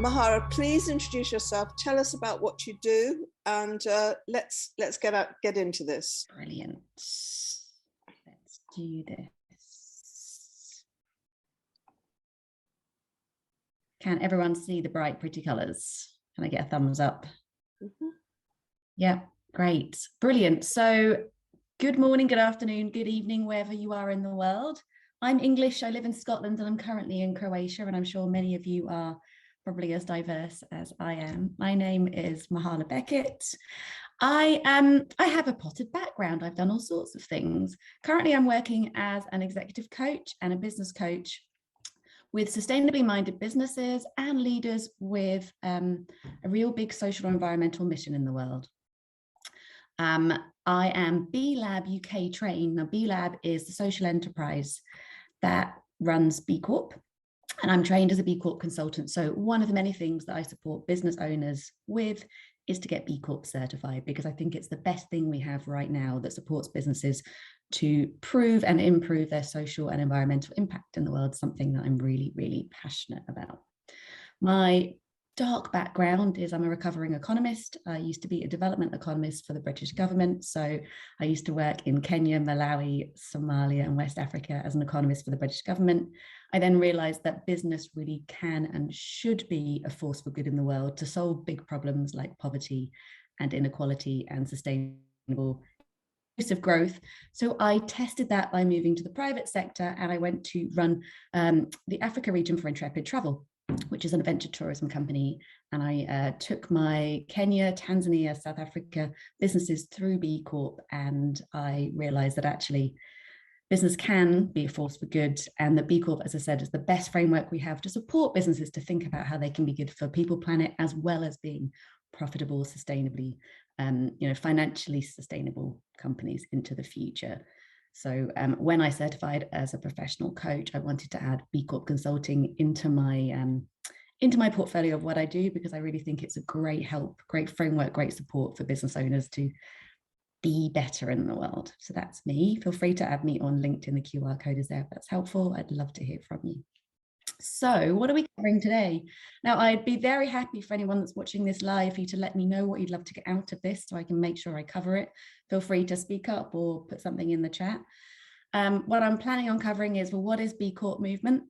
Mehala, please introduce yourself. Tell us about what you do, and let's get into this. Brilliant. Let's do this. Can everyone see the bright, pretty colours? Can I get a thumbs up? Mm-hmm. Yeah, great, brilliant. So, good morning, good afternoon, good evening, wherever you are in the world. I'm English. I live in Scotland, and I'm currently in Croatia, and I'm sure many of you are probably as diverse as I am. My name is Mehala Beckett. I have a potted background. I've done all sorts of things. Currently, I'm working as an executive coach and a business coach with sustainably minded businesses and leaders with a real big social or environmental mission in the world. I am B Lab UK trained. Now, B Lab is the social enterprise that runs B Corp. And I'm trained as a B Corp consultant. So one of the many things that I support business owners with is to get B Corp certified, because I think it's the best thing we have right now that supports businesses to prove and improve their social and environmental impact in the world, something that I'm really, really passionate about. My dark background is I'm a recovering economist. I used to be a development economist for the British government. So I used to work in Kenya, Malawi, Somalia, and West Africa as an economist for the British government. I then realized that business really can and should be a force for good in the world to solve big problems like poverty and inequality and sustainable inclusive growth. So I tested that by moving to the private sector, and I went to run the Africa region for Intrepid Travel, which is an adventure tourism company. And I took my Kenya, Tanzania, South Africa businesses through B Corp, and I realized that actually business can be a force for good, and that B Corp, as I said, is the best framework we have to support businesses to think about how they can be good for people, planet, as well as being profitable, sustainably, financially sustainable companies into the future. So when I certified as a professional coach, I wanted to add B Corp consulting into my portfolio of what I do, because I really think it's a great help, great framework, great support for business owners to be better in the world. So that's me. Feel free to add me on LinkedIn. The QR code is there if that's helpful. I'd love to hear from you. So what are we covering today? Now, I'd be very happy for anyone that's watching this live for you to let me know what you'd love to get out of this so I can make sure I cover it. Feel free to speak up or put something in the chat. What I'm planning on covering is, well, what is B Corp movement?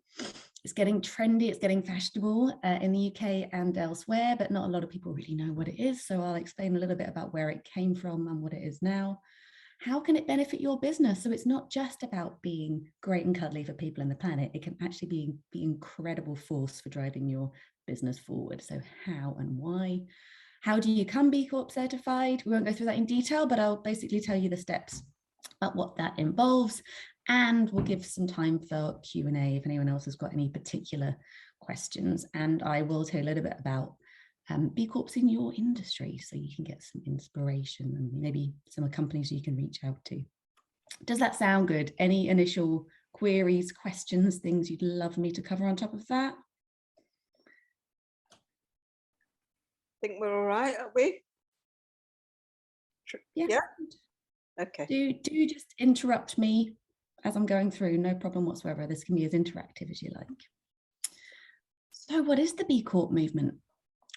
It's getting trendy, it's getting fashionable in the UK and elsewhere, but not a lot of people really know what it is. So I'll explain a little bit about where it came from and what it is now. How can it benefit your business? So it's not just about being great and cuddly for people and the planet. It can actually be an incredible force for driving your business forward. So how and why? How do you become B Corp certified? We won't go through that in detail, but I'll basically tell you the steps about what that involves. And we'll give some time for Q&A if anyone else has got any particular questions. And I will tell you a little bit about B Corps in your industry, so you can get some inspiration and maybe some companies you can reach out to. Does that sound good? Any initial queries, questions, things you'd love me to cover on top of that? I think we're all right, aren't we? Yeah. Okay. Do just interrupt me as I'm going through, no problem whatsoever. This can be as interactive as you like. So what is the B Corp movement?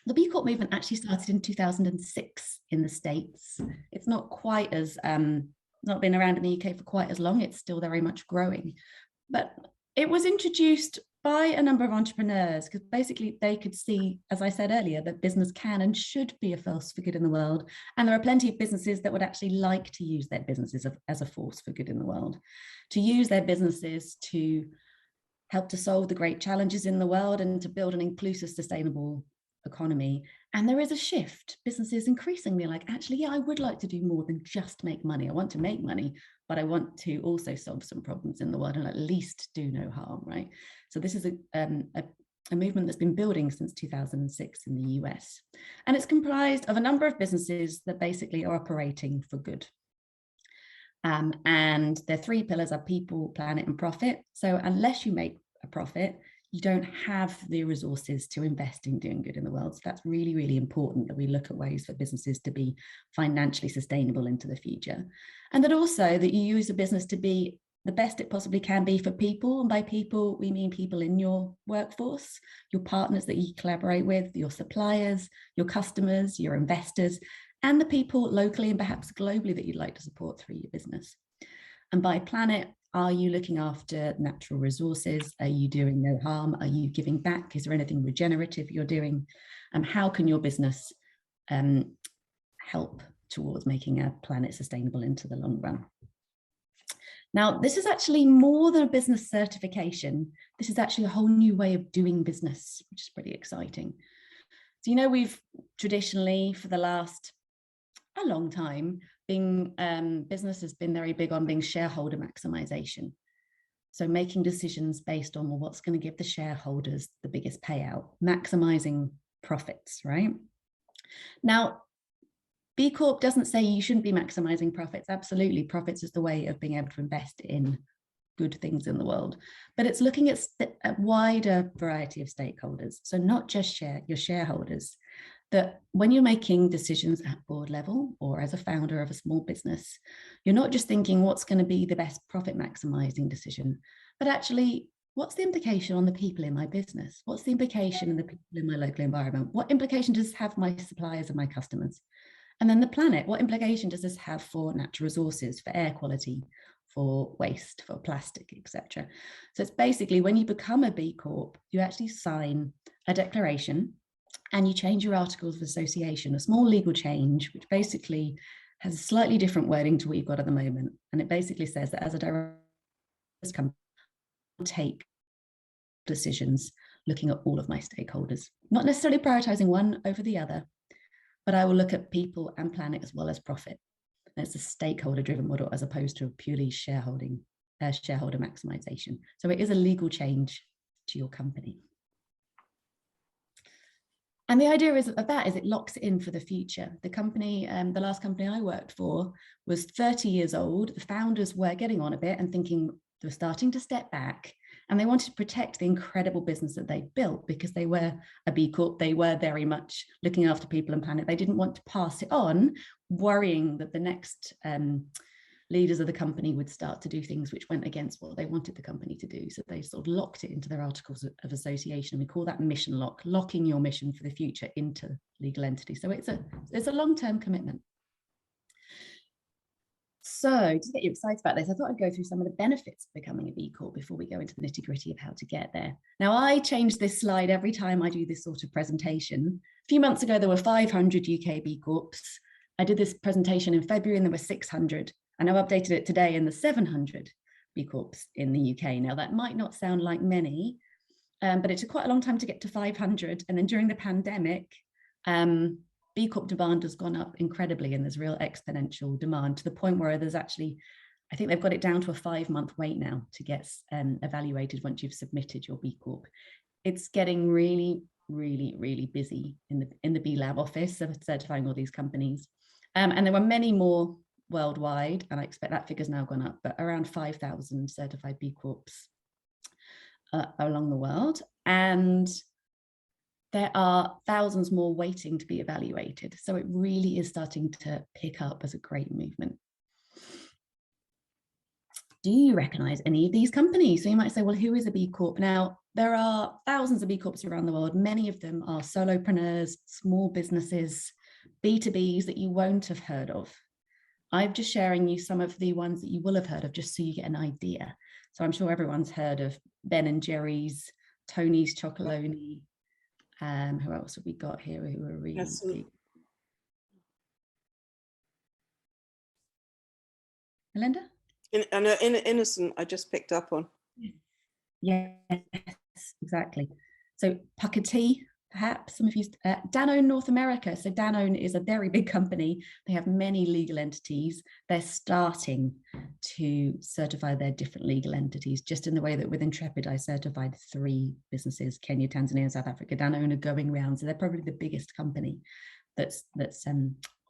The B Corp movement actually started in 2006 in the States. It's not quite as, not been around in the UK for quite as long. It's still very much growing. But it was introduced by a number of entrepreneurs because basically they could see, as I said earlier, that business can and should be a force for good in the world. And there are plenty of businesses that would actually like to use their businesses as a force for good in the world, to use their businesses to help to solve the great challenges in the world and to build an inclusive, sustainable economy. And there is a shift. Businesses increasingly like, actually, yeah, I would like to do more than just make money. I want to make money, but I want to also solve some problems in the world and at least do no harm, right? So this is a movement that's been building since 2006 in the US. And it's comprised of a number of businesses that basically are operating for good. And their three pillars are people, planet, and profit. So unless you make a profit, you don't have the resources to invest in doing good in the world. So that's really, really important that we look at ways for businesses to be financially sustainable into the future. And that also that you use a business to be the best it possibly can be for people. And by people, we mean people in your workforce, your partners that you collaborate with, your suppliers, your customers, your investors, and the people locally and perhaps globally that you'd like to support through your business. And by planet, are you looking after natural resources? Are you doing no harm? Are you giving back? Is there anything regenerative you're doing? How can your business help towards making our planet sustainable into the long run? Now, this is actually more than a business certification. This is actually a whole new way of doing business, which is pretty exciting. So, you know, we've traditionally, for the last a long time, business has been very big on being shareholder maximization. So making decisions based on, well, what's going to give the shareholders the biggest payout, maximizing profits, right? Now, B Corp doesn't say you shouldn't be maximizing profits. Absolutely, profits is the way of being able to invest in good things in the world. But it's looking at a wider variety of stakeholders. So not just your shareholders, that when you're making decisions at board level or as a founder of a small business, you're not just thinking what's going to be the best profit maximizing decision, but actually what's the implication on the people in my business? What's the implication on the people in my local environment? What implication does this have for my suppliers and my customers? And then the planet, what implication does this have for natural resources, for air quality, for waste, for plastic, etc.? So it's basically when you become a B Corp, you actually sign a declaration and you change your articles of association, a small legal change, which basically has a slightly different wording to what you've got at the moment. And it basically says that as a direct company, I'll take decisions looking at all of my stakeholders, not necessarily prioritizing one over the other, but I will look at people and planet as well as profit. And it's a stakeholder-driven model as opposed to a purely shareholder maximization. So it is a legal change to your company. And the idea of that is it locks it in for the future. The company, the last company I worked for was 30 years old. The founders were getting on a bit and thinking they were starting to step back, and they wanted to protect the incredible business that they built because they were a B Corp. They were very much looking after people and planet. They didn't want to pass it on, worrying that the next leaders of the company would start to do things which went against what they wanted the company to do. So they sort of locked it into their articles of association. We call that mission lock, locking your mission for the future into legal entity. So it's a long-term commitment. So to get you excited about this, I thought I'd go through some of the benefits of becoming a B Corp before we go into the nitty-gritty of how to get there. Now, I change this slide every time I do this sort of presentation. A few months ago, there were 500 UK B Corps. I did this presentation in February and there were 600. And I've updated it today in the 700 B Corps in the UK. Now, that might not sound like many, but it took quite a long time to get to 500. And then during the pandemic, B Corp demand has gone up incredibly, and there's real exponential demand to the point where there's actually, I think they've got it down to a 5-month wait now to get evaluated once you've submitted your B Corp. It's getting really, really, really busy in the B Lab office of certifying all these companies. And there were many more worldwide, and I expect that figure's now gone up, but around 5,000 certified B Corps along the world. And there are thousands more waiting to be evaluated. So it really is starting to pick up as a great movement. Do you recognize any of these companies? So you might say, well, who is a B Corp? Now, there are thousands of B Corps around the world. Many of them are solopreneurs, small businesses, B2Bs that you won't have heard of. I'm just sharing you some of the ones that you will have heard of, just so you get an idea. So I'm sure everyone's heard of Ben and Jerry's, Tony's Chocolonely. Who else have we got here who are really big? Melinda? Innocent, I just picked up on. Yes, exactly. So Pucker Tea, perhaps some of you, Danone North America. So Danone is a very big company. They have many legal entities. They're starting to certify their different legal entities, just in the way that with Intrepid, I certified 3 businesses, Kenya, Tanzania, and South Africa. Danone are going around. So they're probably the biggest company that's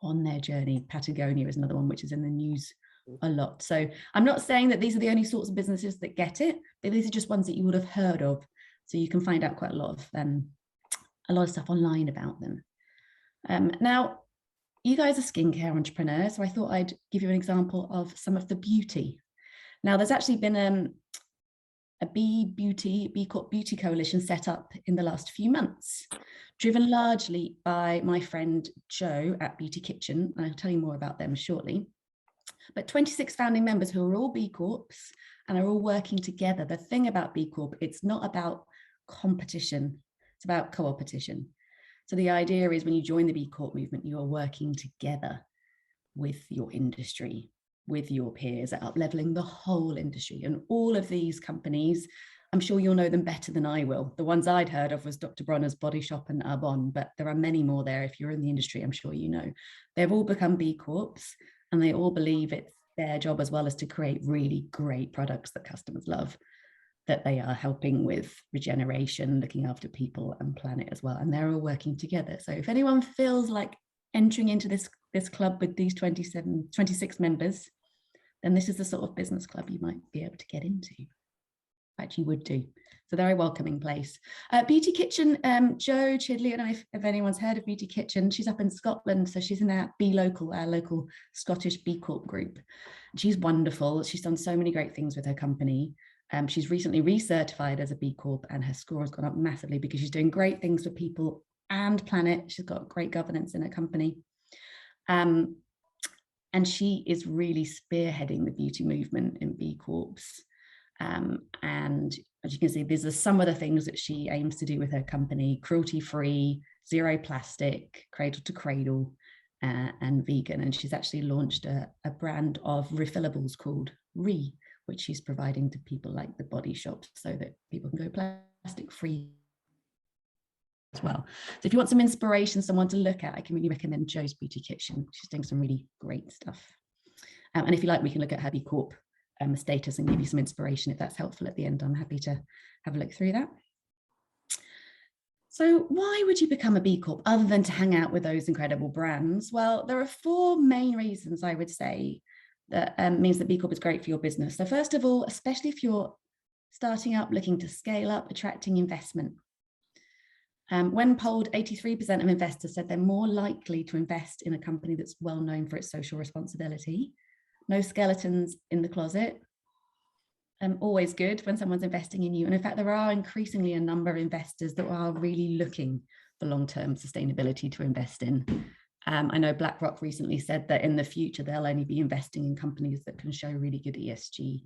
on their journey. Patagonia is another one, which is in the news a lot. So I'm not saying that these are the only sorts of businesses that get it, but these are just ones that you would have heard of. So you can find out quite a lot of stuff online about them. Now, you guys are skincare entrepreneurs, so I thought I'd give you an example of some of the beauty. Now, there's actually been a B Corp Beauty Coalition set up in the last few months, driven largely by my friend Joe at Beauty Kitchen. And I'll tell you more about them shortly. But 26 founding members who are all B Corps and are all working together. The thing about B Corp, it's not about competition, it's about co-opetition. So the idea is when you join the B Corp movement, you are working together with your industry, with your peers, at up-leveling the whole industry. And all of these companies, I'm sure you'll know them better than I will. The ones I'd heard of was Dr. Bronner's Body Shop and Arbonne, but there are many more there. If you're in the industry, I'm sure you know. They've all become B Corps, and they all believe it's their job as well as to create really great products that customers love, that they are helping with regeneration, looking after people and planet as well. And they're all working together. So if anyone feels like entering into this club with these 26 members, then this is the sort of business club you might be able to get into. In fact, you would do. So they're a welcoming place. Beauty Kitchen, Jo Chidley, I don't know if anyone's heard of Beauty Kitchen. She's up in Scotland, so she's in our local Scottish B Corp group. She's wonderful. She's done so many great things with her company. She's recently recertified as a B Corp, and her score has gone up massively because she's doing great things for people and planet. She's got great governance in her company. And she is really spearheading the beauty movement in B Corps. And as you can see, these are some of the things that she aims to do with her company: cruelty-free, zero plastic, cradle to cradle, and vegan. And she's actually launched a brand of refillables called Re, which she's providing to people like the body shops so that people can go plastic-free as well. So if you want some inspiration, someone to look at, I can really recommend Jo's Beauty Kitchen. She's doing some really great stuff. And if you like, we can look at her B Corp status and give you some inspiration if that's helpful at the end. I'm happy to have a look through that. So why would you become a B Corp other than to hang out with those incredible brands? Well, there are 4 main reasons I would say that means that B Corp is great for your business. So first of all, especially if you're starting up, looking to scale up, attracting investment. When polled, 83% of investors said they're more likely to invest in a company that's well known for its social responsibility. No skeletons in the closet. Always good when someone's investing in you. And in fact, there are increasingly a number of investors that are really looking for long-term sustainability to invest in. I know BlackRock recently said that in the future, they'll only be investing in companies that can show really good ESG,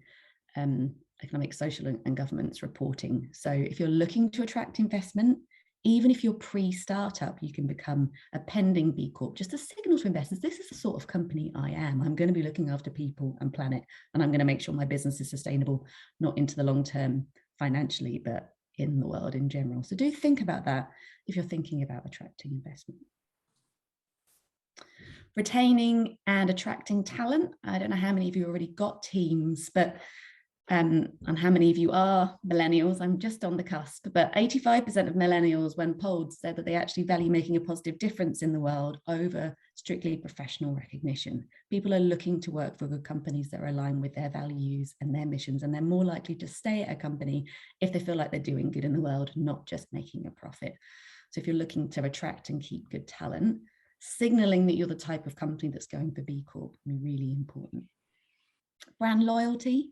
economic, social, and governance reporting. So if you're looking to attract investment, even if you're pre-startup, you can become a pending B Corp, just a signal to investors. This is the sort of company I am. I'm going to be looking after people and planet, and I'm going to make sure my business is sustainable, not into the long term financially, but in the world in general. So do think about that if you're thinking about attracting investment. Retaining and attracting talent. I don't know how many of you already got teams, but and how many of you are millennials. I'm just on the cusp, but 85% of millennials, when polled, said that they actually value making a positive difference in the world over strictly professional recognition. People are looking to work for good companies that are aligned with their values and their missions, and they're more likely to stay at a company if they feel like they're doing good in the world, not just making a profit. So if you're looking to attract and keep good talent, signaling that you're the type of company that's going for B Corp can be really important. Brand loyalty.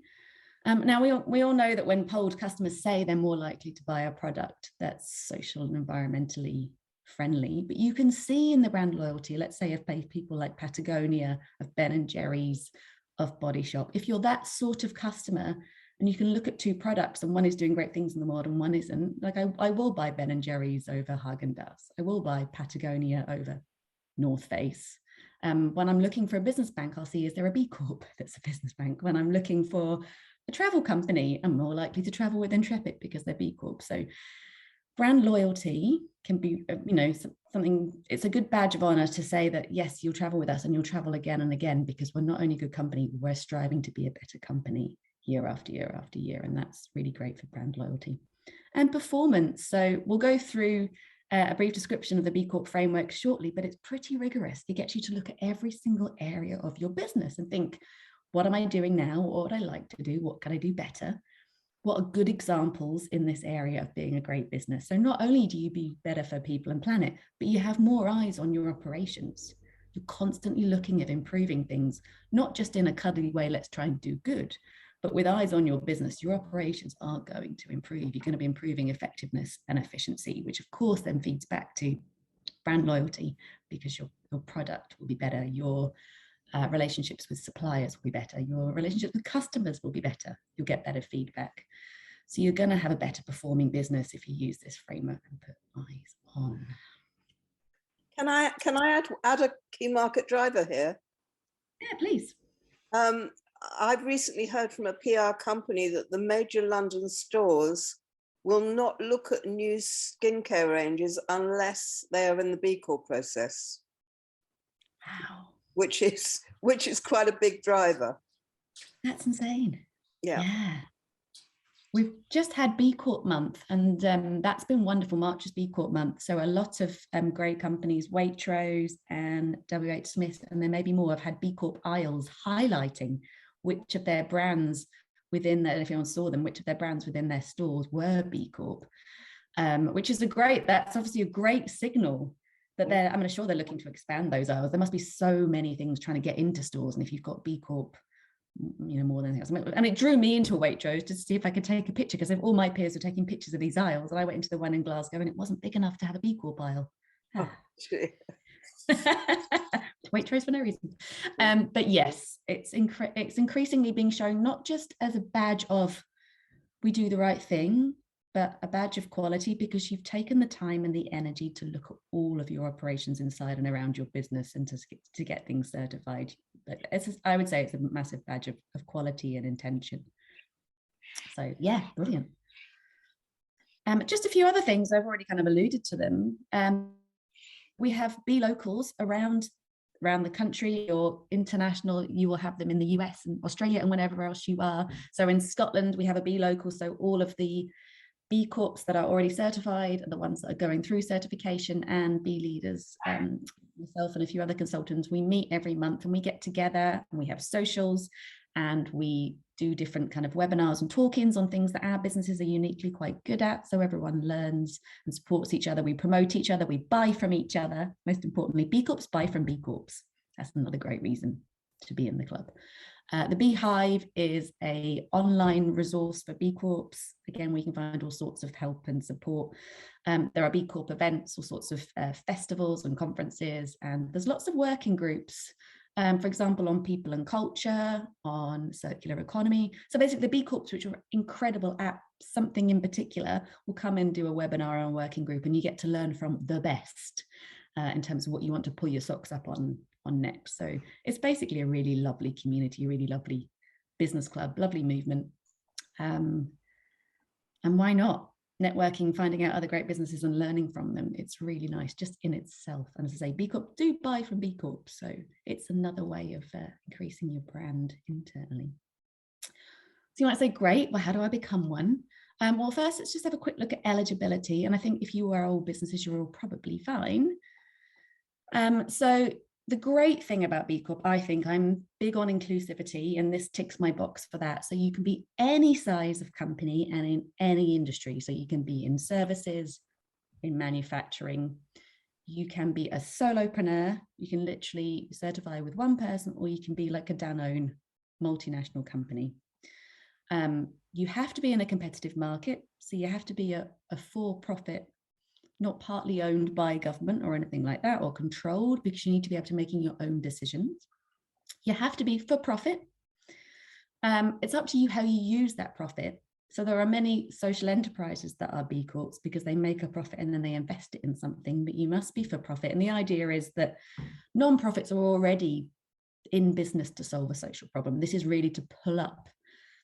Now, we all know that when polled, customers say they're more likely to buy a product that's social and environmentally friendly, but you can see in the brand loyalty, let's say of people like Patagonia, of Ben & Jerry's, of Body Shop, if you're that sort of customer and you can look at 2 products and one is doing great things in the world and one isn't, like I will buy Ben & Jerry's over Haagen-Dazs. I will buy Patagonia over North Face. When I'm looking for a business bank, I'll see, is there a B Corp that's a business bank? When I'm looking for a travel company, I'm more likely to travel with Intrepid because they're B Corp. So brand loyalty can be, something, it's a good badge of honor to say that, yes, you'll travel with us and you'll travel again and again, because we're not only a good company, we're striving to be a better company year after year after year. And that's really great for brand loyalty. And performance. So we'll go through a brief description of the B Corp framework shortly, but it's pretty rigorous. It gets you to look at every single area of your business and think, what am I doing now? What would I like to do? What can I do better? What are good examples in this area of being a great business? So not only do you be better for people and planet, but you have more eyes on your operations. You're constantly looking at improving things, not just in a cuddly way, let's try and do good, But with eyes on your business, your operations are going to improve. You're going to be improving effectiveness and efficiency, which of course then feeds back to brand loyalty, because your product will be better, your relationships with suppliers will be better, your relationships with customers will be better, you'll get better feedback. So you're going to have a better performing business if you use this framework and put eyes on. Can I add a key market driver here? Yeah, please. I've recently heard from a PR company that the major London stores will not look at new skincare ranges unless they are in the B Corp process. Wow. Which is quite a big driver. That's insane. Yeah. We've just had B Corp month, and that's been wonderful. March is B Corp month. So a lot of great companies, Waitrose and WH Smith, and there may be more, have had B Corp aisles highlighting which of their brands within their, if anyone saw them, which of their brands within their stores were B Corp, which is that's obviously a great signal that I'm sure they're looking to expand those aisles. There must be so many things trying to get into stores. And if you've got B Corp, more than anything else. And it drew me into a Waitrose to see if I could take a picture, because all my peers were taking pictures of these aisles, and I went into the one in Glasgow and it wasn't big enough to have a B Corp aisle. Oh, Waitrose for no reason. But yes, it's increasingly being shown not just as a badge of we do the right thing, but a badge of quality, because you've taken the time and the energy to look at all of your operations inside and around your business and to get things certified. But I would say it's a massive badge of quality and intention. So yeah, brilliant. Just a few other things, I've already kind of alluded to them. We have B locals around the country or international. You will have them in the US and Australia and wherever else you are. So in Scotland, we have a B local. So all of the B Corps that are already certified and the ones that are going through certification, and B leaders, myself and a few other consultants, we meet every month and we get together and we have socials and we do different kind of webinars and talk-ins on things that our businesses are uniquely quite good at. So everyone learns and supports each other. We promote each other. We buy from each other. Most importantly, B Corps buy from B Corps. That's another great reason to be in the club. The Beehive is an online resource for B Corps. Again, we can find all sorts of help and support. There are B Corp events, all sorts of festivals and conferences, and there's lots of working groups, for example, on people and culture, on circular economy. So basically the B Corps, which are incredible at something in particular, will come and do a webinar or a working group, and you get to learn from the best in terms of what you want to pull your socks up on next. So it's basically a really lovely community, really lovely business club, lovely movement. And why not? Networking, finding out other great businesses and learning from them. It's really nice just in itself. And as I say, B Corp do buy from B Corp. So it's another way of increasing your brand internally. So you might say, great, well, how do I become one? Well, first, let's just have a quick look at eligibility. And I think if you are all businesses, you're all probably fine. So the great thing about B Corp, I think, I'm big on inclusivity, and this ticks my box for that. So you can be any size of company and in any industry. So you can be in services, in manufacturing, you can be a solopreneur, you can literally certify with one person, or you can be like a Danone multinational company. You have to be in a competitive market. So you have to be a for-profit, not partly owned by government or anything like that, or controlled, because you need to be able to making your own decisions. You have to be for profit. It's up to you how you use that profit. So there are many social enterprises that are B Corps because they make a profit and then they invest it in something, but you must be for profit. And the idea is that non-profits are already in business to solve a social problem. This is really to pull up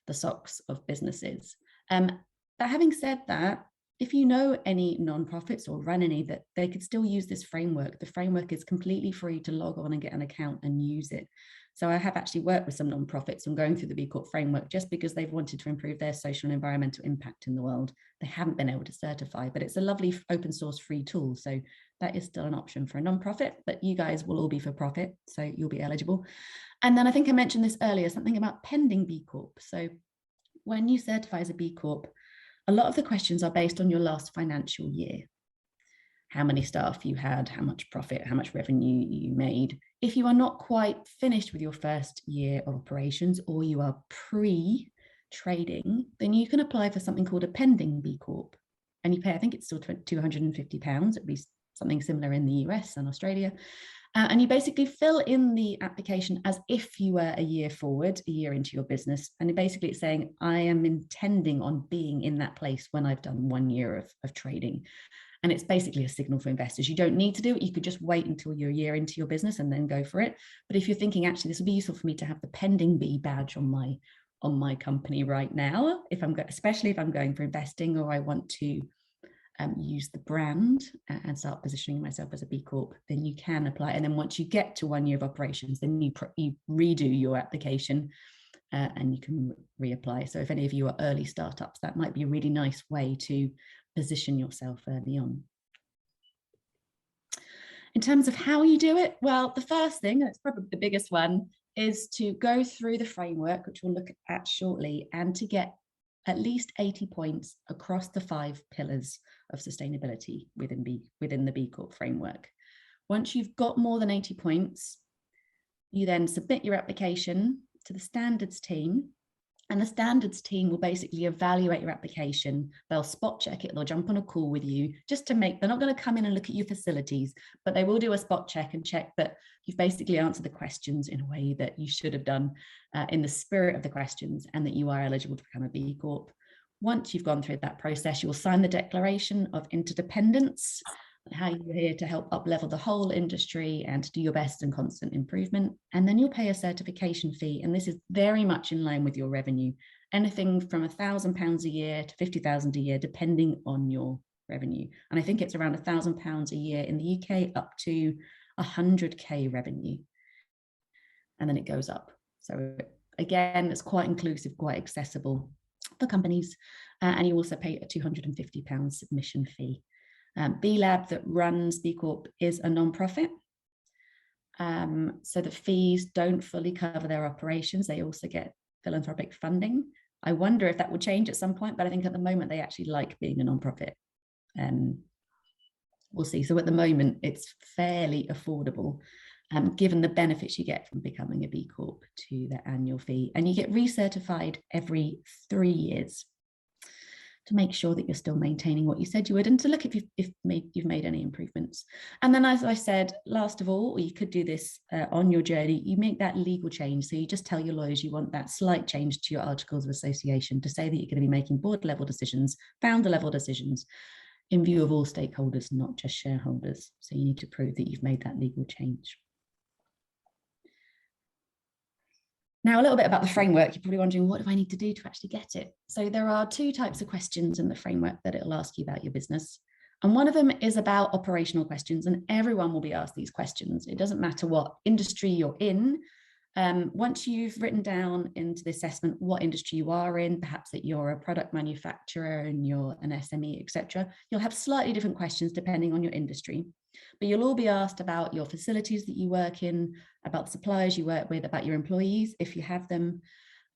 the socks of businesses. But having said that, if you know any non-profits or run any, that they could still use this framework. The framework is completely free to log on and get an account and use it. So I have actually worked with some non-profits on going through the B Corp framework just because they've wanted to improve their social and environmental impact in the world. They haven't been able to certify, but it's a lovely open source free tool. So that is still an option for a non-profit, but you guys will all be for profit, so you'll be eligible. And then I think I mentioned this earlier, something about pending B Corp. So when you certify as a B Corp, a lot of the questions are based on your last financial year. How many staff you had, how much profit, how much revenue you made. If you are not quite finished with your first year of operations, or you are pre trading, then you can apply for something called a pending B Corp. And you pay, I think it's still £250, at least something similar in the US and Australia. And you basically fill in the application as if you were a year forward, a year into your business. And basically it's saying, I am intending on being in that place when I've done 1 year of trading. And it's basically a signal for investors. You don't need to do it. You could just wait until you're a year into your business and then go for it. But if you're thinking, actually, this would be useful for me to have the pending B badge on my company right now, especially if I'm going for investing, or I want to use the brand and start positioning myself as a B Corp, then you can apply. And then once you get to 1 year of operations, then you redo your application and you can reapply. So if any of you are early startups, that might be a really nice way to position yourself early on. In terms of how you do it, well, the first thing, that's probably the biggest one, is to go through the framework, which we'll look at shortly, and to get at least 80 points across the 5 pillars of sustainability within the B Corp framework. Once you've got more than 80 points, you then submit your application to the standards team, and the standards team will basically evaluate your application. They'll spot check it, they'll jump on a call with you just to they're not going to come in and look at your facilities, but they will do a spot check and check that you've basically answered the questions in a way that you should have done in the spirit of the questions, and that you are eligible to become a B Corp. Once you've gone through that process, you will sign the Declaration of Interdependence, how you're here to help up-level the whole industry and to do your best and constant improvement. And then you'll pay a certification fee. And this is very much in line with your revenue, anything from £1,000 a year to 50,000 a year, depending on your revenue. And I think it's around £1,000 a year in the UK up to 100K revenue. And then it goes up. So again, it's quite inclusive, quite accessible for companies. And you also pay a £250 submission fee. B Lab that runs B Corp is a non-profit. So the fees don't fully cover their operations. They also get philanthropic funding. I wonder if that will change at some point, but I think at the moment they actually like being a non-profit. We'll see. So at the moment, it's fairly affordable, given the benefits you get from becoming a B Corp to the annual fee. And you get recertified every 3 years to make sure that you're still maintaining what you said you would, and to look if you've made any improvements. And then, as I said, last of all, or you could do this on your journey, you make that legal change. So you just tell your lawyers you want that slight change to your articles of association to say that you're going to be making board level decisions, founder level decisions, in view of all stakeholders, not just shareholders. So you need to prove that you've made that legal change. Now, a little bit about the framework. You're probably wondering, what do I need to do to actually get it? So there are 2 types of questions in the framework that it'll ask you about your business. And one of them is about operational questions, and everyone will be asked these questions. It doesn't matter what industry you're in. Once you've written down into the assessment what industry you are in, perhaps that you're a product manufacturer and you're an SME, etc., you'll have slightly different questions depending on your industry. But you'll all be asked about your facilities that you work in, about the suppliers you work with, about your employees, if you have them.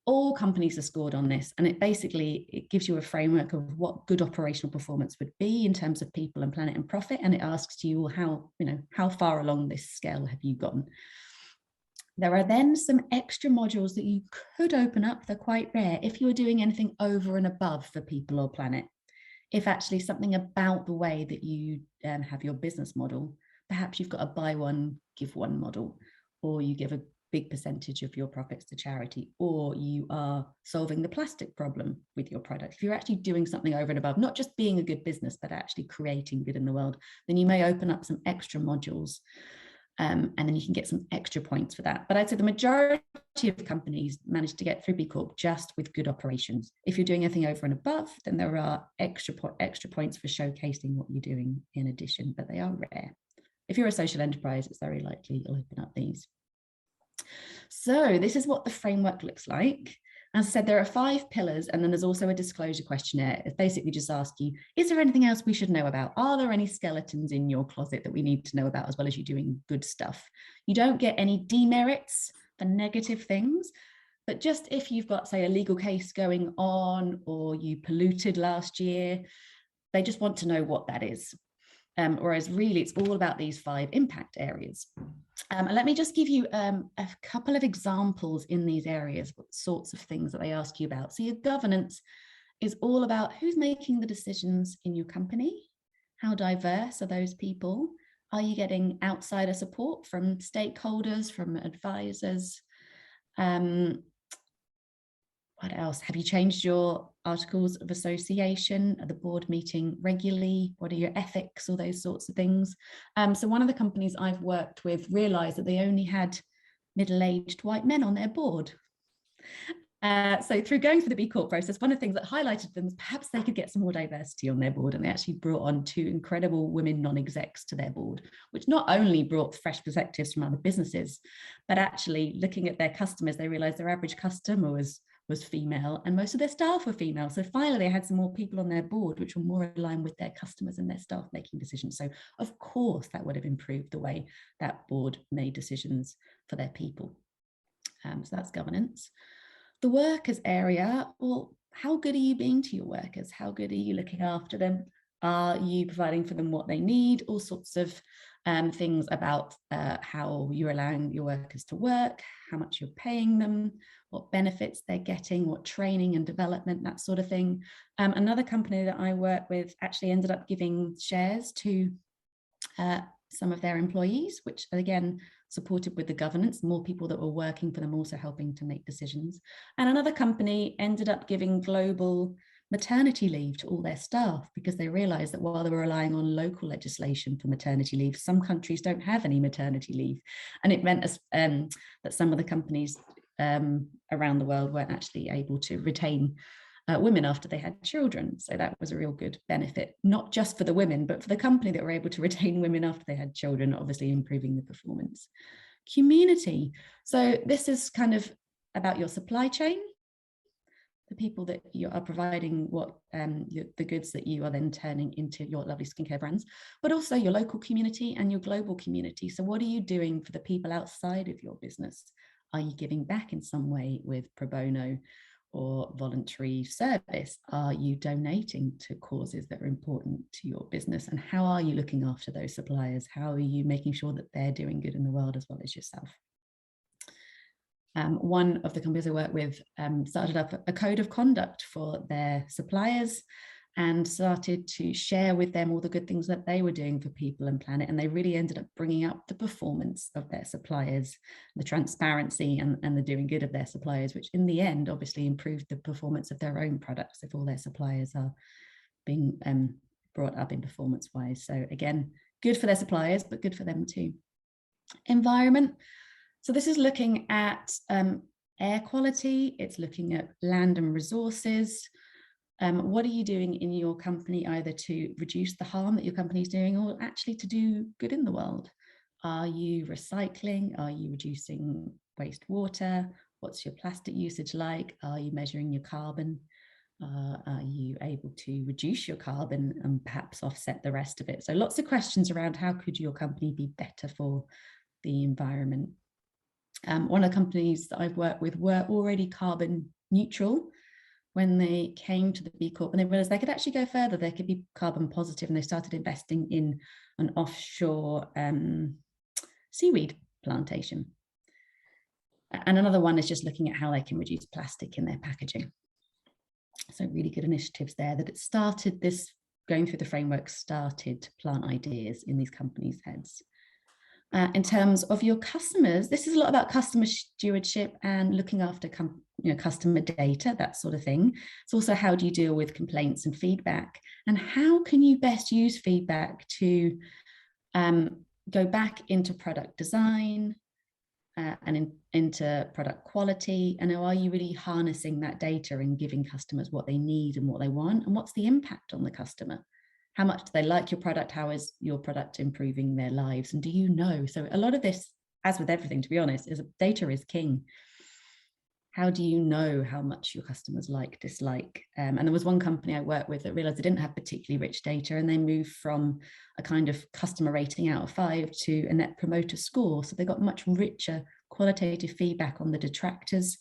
All companies are scored on this, and it gives you a framework of what good operational performance would be in terms of people and planet and profit, and it asks you, how far along this scale have you gotten? There are then some extra modules that you could open up. They're quite rare if you were doing anything over and above for people or planet. If actually something about the way that you have your business model, perhaps you've got a buy one, give one model, or you give a big percentage of your profits to charity, or you are solving the plastic problem with your product. If you're actually doing something over and above, not just being a good business, but actually creating good in the world, then you may open up some extra modules. And then you can get some extra points for that. But I'd say the majority of companies manage to get through B Corp just with good operations. If you're doing anything over and above, then there are extra points for showcasing what you're doing in addition, but they are rare. If you're a social enterprise, it's very likely you'll open up these. So this is what the framework looks like. As I said, there are 5 pillars, and then there's also a disclosure questionnaire. It basically just asks you, is there anything else we should know about? Are there any skeletons in your closet that we need to know about, as well as you doing good stuff? You don't get any demerits for negative things, but just if you've got, say, a legal case going on, or you polluted last year, they just want to know what that is. Whereas really it's all about these 5 impact areas. Let me just give you a couple of examples in these areas, what sorts of things that they ask you about. So your governance is all about who's making the decisions in your company, how diverse are those people, are you getting outsider support from stakeholders, from advisors? What else? Have you changed your articles of association? Are the board meeting regularly? What are your ethics? All those sorts of things. So one of the companies I've worked with realized that they only had middle-aged white men on their board. So through going through the B Corp process, one of the things that highlighted them is perhaps they could get some more diversity on their board, and they actually brought on 2 incredible women non-execs to their board, which not only brought fresh perspectives from other businesses, but actually looking at their customers, they realized their average customer was female and most of their staff were female. So finally they had some more people on their board which were more aligned with their customers and their staff making decisions. So of course that would have improved the way that board made decisions for their people. So that's governance. The workers area, well, how good are you being to your workers? How good are you looking after them? Are you providing for them what they need? All sorts of things about how you're allowing your workers to work, how much you're paying them, what benefits they're getting, what training and development, that sort of thing. Another company that I work with actually ended up giving shares to some of their employees, which again, supported with the governance, more people that were working for them also helping to make decisions. And another company ended up giving global maternity leave to all their staff because they realized that while they were relying on local legislation for maternity leave, some countries don't have any maternity leave. And it meant that some of the companies around the world weren't actually able to retain women after they had children. So that was a real good benefit, not just for the women, but for the company that were able to retain women after they had children, obviously improving the performance. Community. So this is kind of about your supply chain, the people that you are providing what the goods that you are then turning into your lovely skincare brands, but also your local community and your global community. So what are you doing for the people outside of your business? Are you giving back in some way with pro bono or voluntary service? Are you donating to causes that are important to your business? And how are you looking after those suppliers? How are you making sure that they're doing good in the world as well as yourself? One of the companies I work with started up a code of conduct for their suppliers and started to share with them all the good things that they were doing for people and planet. And they really ended up bringing up the performance of their suppliers, the transparency and the doing good of their suppliers, which in the end obviously improved the performance of their own products if all their suppliers are being brought up in performance-wise. So again, good for their suppliers, but good for them too. Environment. So this is looking at air quality. It's looking at land and resources. What are you doing in your company either to reduce the harm that your company is doing or actually to do good in the world? Are you recycling? Are you reducing wastewater? What's your plastic usage like? Are you measuring your carbon? Are you able to reduce your carbon and perhaps offset the rest of it? So lots of questions around how could your company be better for the environment. One of the companies that I've worked with were already carbon neutral when they came to the B Corp, and they realized they could actually go further. They could be carbon positive, and they started investing in an offshore seaweed plantation. And another one is just looking at how they can reduce plastic in their packaging. So really good initiatives there that it started this, going through the framework, started to plant ideas in these companies' heads. In terms of your customers, this is a lot about customer stewardship and looking after customer data, that sort of thing. It's also how do you deal with complaints and feedback, and how can you best use feedback to go back into product design and into product quality, and are you really harnessing that data and giving customers what they need and what they want, and what's the impact on the customer? How much do they like your product? How is your product improving their lives? And do you know? So a lot of this, as with everything, to be honest, is data is king. How do you know how much your customers like, dislike? And there was one company I worked with that realized they didn't have particularly rich data, and they moved from a kind of customer rating out of 5 to a net promoter score. So they got much richer qualitative feedback on the detractors.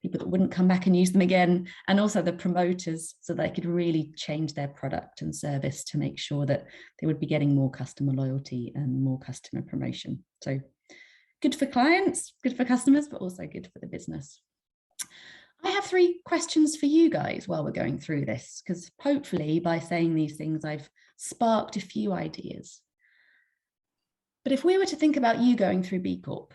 people that wouldn't come back and use them again, and also the promoters, so they could really change their product and service to make sure that they would be getting more customer loyalty and more customer promotion. So good for clients, good for customers, but also good for the business. I have 3 questions for you guys while we're going through this, because hopefully by saying these things, I've sparked a few ideas. But if we were to think about you going through B Corp,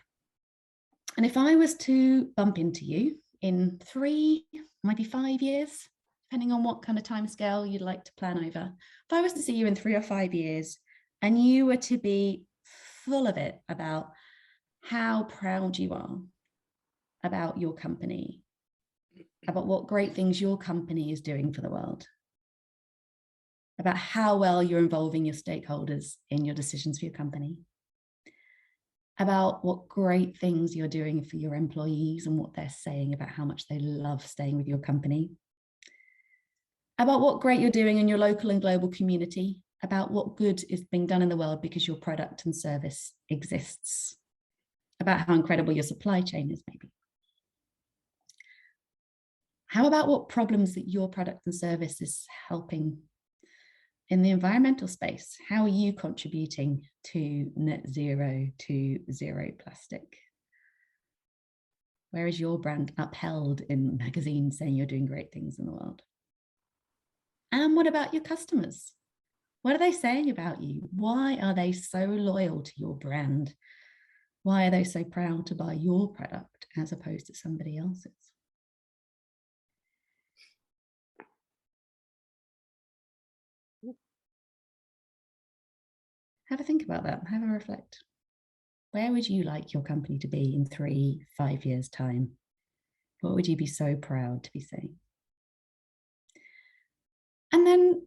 and if I was to bump into you in 3, maybe 5 years, depending on what kind of time scale you'd like to plan over, if I was to see you in 3 or 5 years and you were to be full of it about how proud you are about your company, about what great things your company is doing for the world, about how well you're involving your stakeholders in your decisions for your company, about what great things you're doing for your employees and what they're saying about how much they love staying with your company, about what great you're doing in your local and global community, about what good is being done in the world because your product and service exists, about how incredible your supply chain is maybe. How about what problems that your product and service is helping in the environmental space? How are you contributing to net zero, to zero plastic? Where is your brand upheld in magazines saying you're doing great things in the world? And what about your customers? What are they saying about you? Why are they so loyal to your brand? Why are they so proud to buy your product as opposed to somebody else's? Have a think about that. Have a reflect. Where would you like your company to be in 3, 5 years' time? What would you be so proud to be saying? And then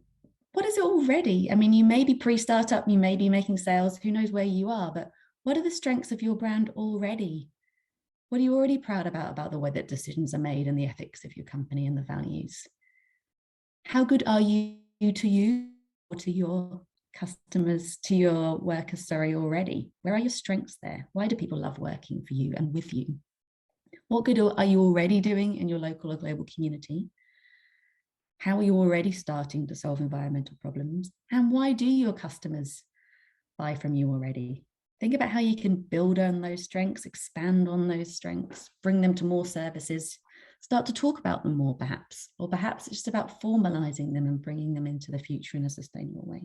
what is it already? I mean, you may be pre-startup, you may be making sales, who knows where you are, but what are the strengths of your brand already? What are you already proud about the way that decisions are made and the ethics of your company and the values? How good are you to you or to your customers, to your workers, already? Where are your strengths there? Why do people love working for you and with you? What good are you already doing in your local or global community? How are you already starting to solve environmental problems? And why do your customers buy from you already? Think about how you can build on those strengths, expand on those strengths, bring them to more services, start to talk about them more perhaps, or perhaps it's just about formalizing them and bringing them into the future in a sustainable way.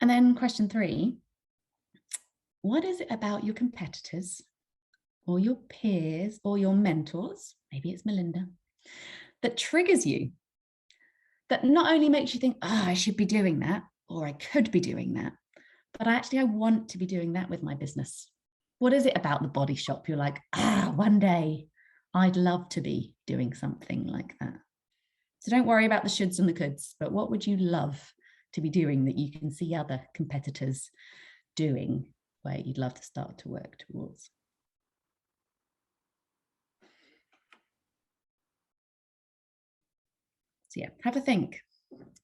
And then question 3, what is it about your competitors or your peers or your mentors, maybe it's Melinda, that triggers you, that not only makes you think, oh, I should be doing that, or I could be doing that, but actually I want to be doing that with my business? What is it about the Body Shop? You're like, one day I'd love to be doing something like that. So don't worry about the shoulds and the coulds, but what would you love to be doing that you can see other competitors doing where you'd love to start to work towards? So yeah, have a think.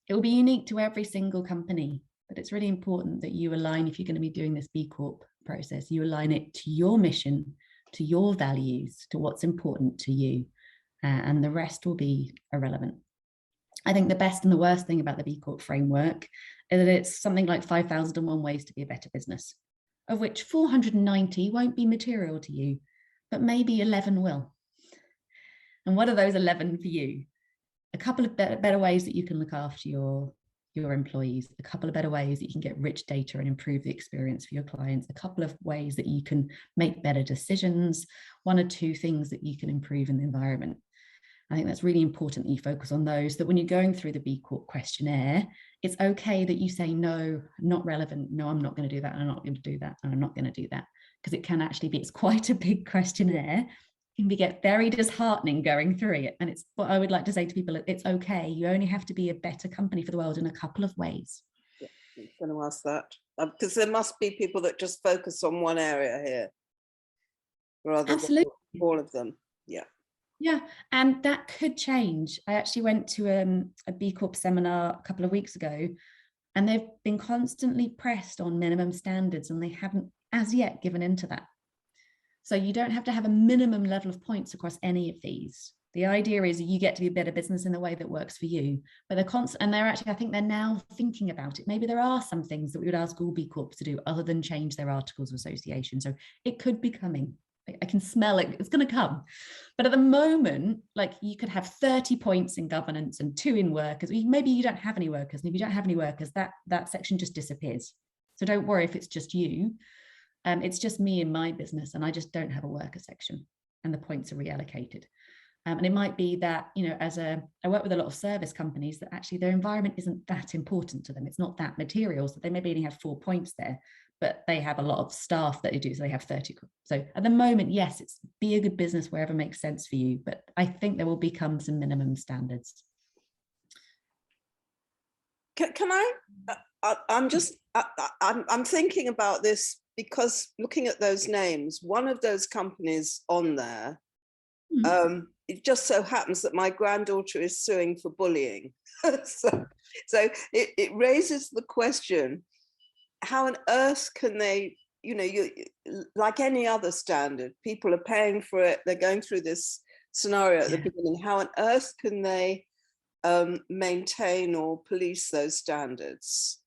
It will be unique to every single company, but it's really important that you align, if you're going to be doing this B Corp process, you align it to your mission, to your values, to what's important to you, and the rest will be irrelevant. I think the best and the worst thing about the B Corp framework is that it's something like 5,001 ways to be a better business, of which 490 won't be material to you, but maybe 11 will. And what are those 11 for you? A couple of better ways that you can look after your employees, a couple of better ways that you can get rich data and improve the experience for your clients, a couple of ways that you can make better decisions, 1 or 2 things that you can improve in the environment. I think that's really important that you focus on those, that when you're going through the B Corp questionnaire, it's okay that you say, no, not relevant. No, I'm not going to do that. I'm not going to do that. And I'm not going to do that. Because it can actually be, it's quite a big questionnaire. It can get very disheartening going through it. And it's what I would like to say to people, it's okay. You only have to be a better company for the world in a couple of ways. Yeah, I'm going to ask that. Because there must be people that just focus on one area here rather than all of them. Yeah. Yeah, and that could change. I actually went to a B Corp seminar a couple of weeks ago, and they've been constantly pressed on minimum standards, and they haven't as yet given into that. So you don't have to have a minimum level of points across any of these. The idea is you get to be a better business in the way that works for you. But they're actually, I think they're now thinking about it. Maybe there are some things that we would ask all B Corps to do other than change their articles of association. So it could be coming. I can smell it. It's going to come. But at the moment, like, you could have 30 points in governance and 2 in workers. Maybe you don't have any workers. And if you don't have any workers, that section just disappears. So don't worry if it's just you. It's just me in my business, and I just don't have a worker section, and the points are reallocated. And it might be that, you know, I work with a lot of service companies that actually their environment isn't that important to them. It's not that material. So they maybe only have 4 points there, but they have a lot of staff that they do. So they have 30. So at the moment, yes, it's be a good business wherever makes sense for you. But I think there will become some minimum standards. Can I'm thinking about this because looking at those names, one of those companies on there, it just so happens that my granddaughter is suing for bullying. so it raises the question, how on earth can they, you know, like any other standard, people are paying for it, they're going through this scenario at the beginning, how on earth can they maintain or police those standards?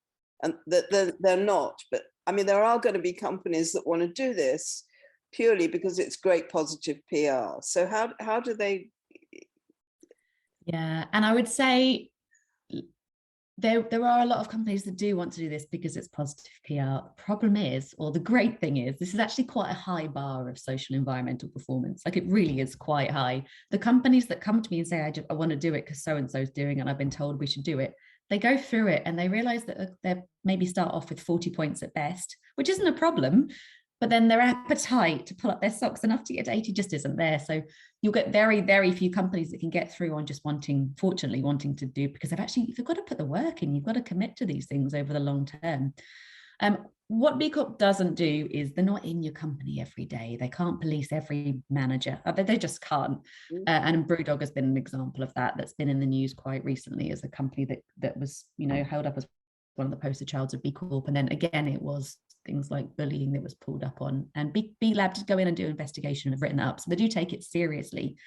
And that they're not, but I mean, there are going to be companies that want to do this purely because it's great positive PR. So how do they? Yeah, and I would say there are a lot of companies that do want to do this because it's positive PR. Problem is, or the great thing is, this is actually quite a high bar of social environmental performance. Like, it really is quite high. The companies that come to me and say, I want to do it because so-and-so's doing it and I've been told we should do it, they go through it and they realize that they maybe start off with 40 points at best, which isn't a problem, but then their appetite to pull up their socks enough to get to 80 just isn't there. So you'll get very, very few companies that can get through on just fortunately wanting to do, because you've got to put the work in, you've got to commit to these things over the long term. What B Corp doesn't do is they're not in your company every day. They can't police every manager. They just can't. And Brewdog has been an example of that. That's been in the news quite recently as a company that was, you know, held up as one of the poster childs of B Corp. And then again, it was things like bullying that was pulled up on. And B Lab did go in and do an investigation and have written that up. So they do take it seriously.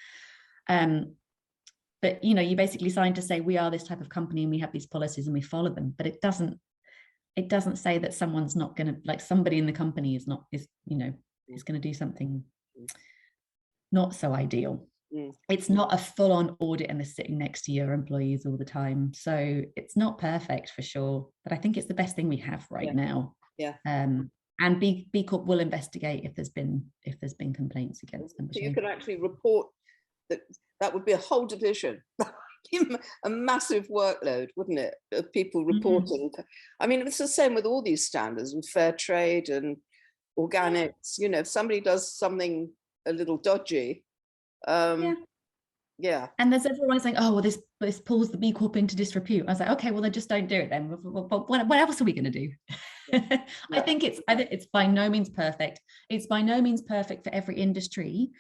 But, you know, you basically sign to say we are this type of company and we have these policies and we follow them. But it doesn't say that someone's not going to, like, somebody in the company is going to do something not so ideal. It's not a full-on audit and they're sitting next to your employees all the time. So it's not perfect for sure, but I think it's the best thing we have right now. Yeah. And B Corp will investigate if there's been complaints against them. So you can actually report that would be a whole division. A massive workload, wouldn't it, of people reporting? I mean, it's the same with all these standards, with fair trade and organics. You know, if somebody does something a little dodgy, yeah. And there's everyone saying, oh, well, this pulls the B Corp into disrepute. I was like, okay, well, then just don't do it then. What else are we going to do? Yeah. I think it's by no means perfect. It's by no means perfect for every industry.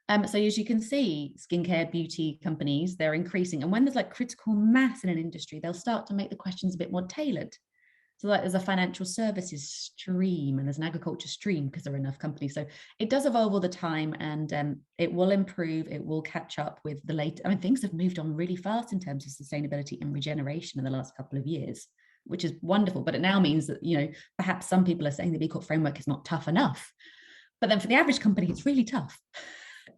So as you can see, skincare, beauty companies, they're increasing. And when there's like critical mass in an industry, they'll start to make the questions a bit more tailored. So like there's a financial services stream and there's an agriculture stream because there are enough companies. So it does evolve all the time, and it will improve. It will catch up with the late. I mean, things have moved on really fast in terms of sustainability and regeneration in the last couple of years, which is wonderful. But it now means that, you know, perhaps some people are saying the B Corp framework is not tough enough. But then for the average company, it's really tough.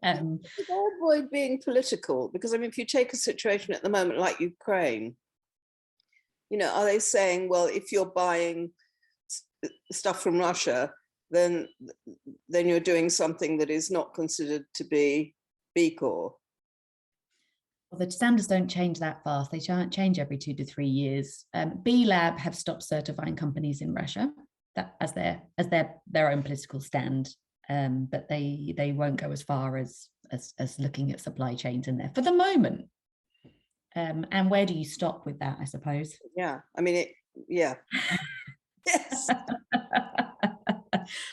Avoid being political, because I mean, if you take a situation at the moment like Ukraine, you know, are they saying, well, if you're buying stuff from Russia, then you're doing something that is not considered to be B Corp? Well, the standards don't change that fast. They change every 2 to 3 years. B Lab have stopped certifying companies in Russia that as their own political stand. But they won't go as far as looking at supply chains in there for the moment. And where do you stop with that, I suppose? Yeah, I mean, yeah. Yes.